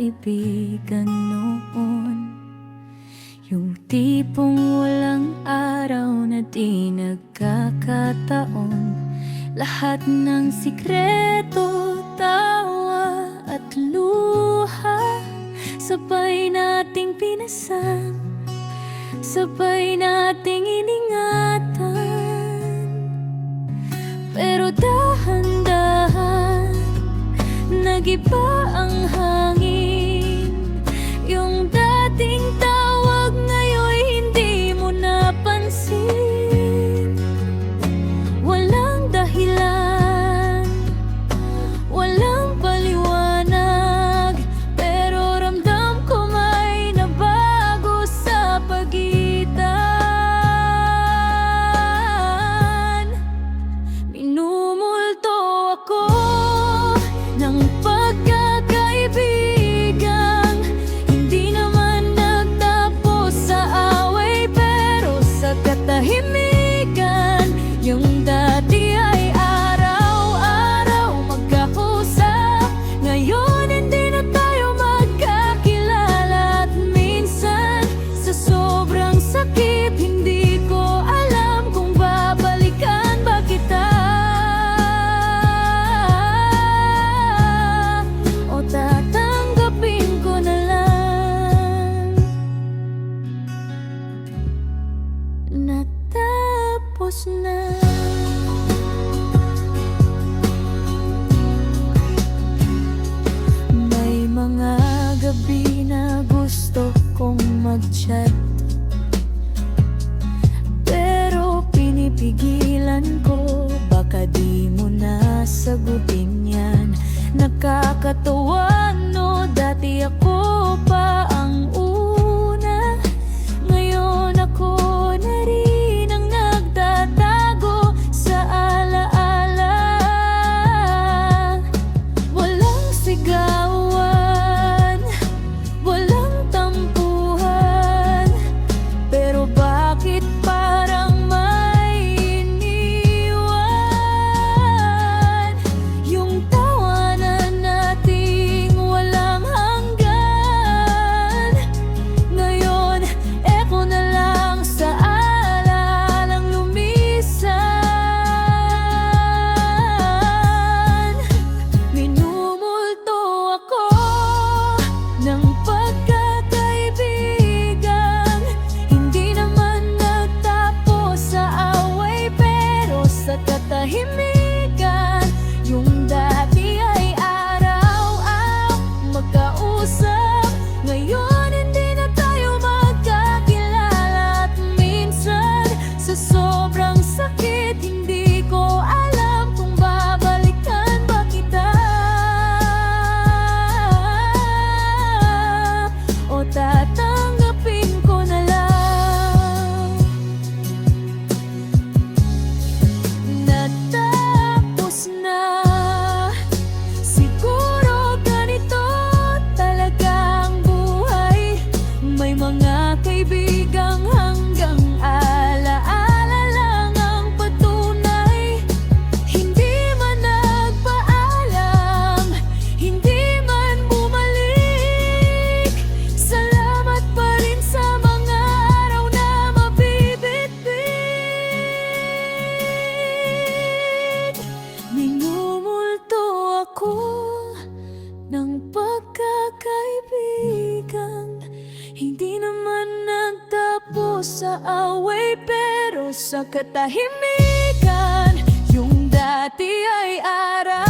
pagkakaibigan noon. Yung tipong walang araw na di nagkakataon. Lahat ng sikreto, tawa at luha, sabay nating pinasan, sabay nating iningatan. Pero dahan-dahan, nag-iba ang hangin. Yung dating tawag ngayon hindi mo napansin. Walang dahilan, walang paliwanag, pero ramdam ko may nabago sa pagitan. Minumulto ako ng pagkakaibigan, hindi naman nagtapos sa away, pero sa katahimikan. Yung dati ay araw-araw magkausap, ngayon hindi na tayo magkakilala. At minsan sa sobrang sakit, hindi ko alam kung babalikan ba kita o tatanggapin ko na lang. Natapos na. May mga gabi na gusto kong mag-chat, pero pinipigilan ko, baka di mo na sagutin yan. Nakakatawa, no? Dati ako pa ang una, ngayon ako na rin ang nagtatago sa alaala. Walang sigawan, walang tampuhan, pero bakit parang may iniwan? Yung tawanan nating walang hanggan, ngayon echo na lang sa alalang lumisan. Minumulto ako ng pagkakaibigan, hindi naman nagtapos sa away, pero sa katahimikan. Yung dati ay araw-araw magkausap, ngayon hindi na tayo magkakilala. At minsan sa sobrang sakit, hindi ko alam kung babalikan ba kita o tatanggapin ko na lang. Natapos na. Siguro ganito talaga ang buhay. May mga kaibigang hanggang alaala lang ang patunay. Hindi man nagpaalam, hindi man bumalik, salamat pa rin sa mga araw na mabibitbit. Minumulto ako ng pagkakaibigan, hindi naman nagtapos sa away, pero sa katahimikan. Yung dati ay araw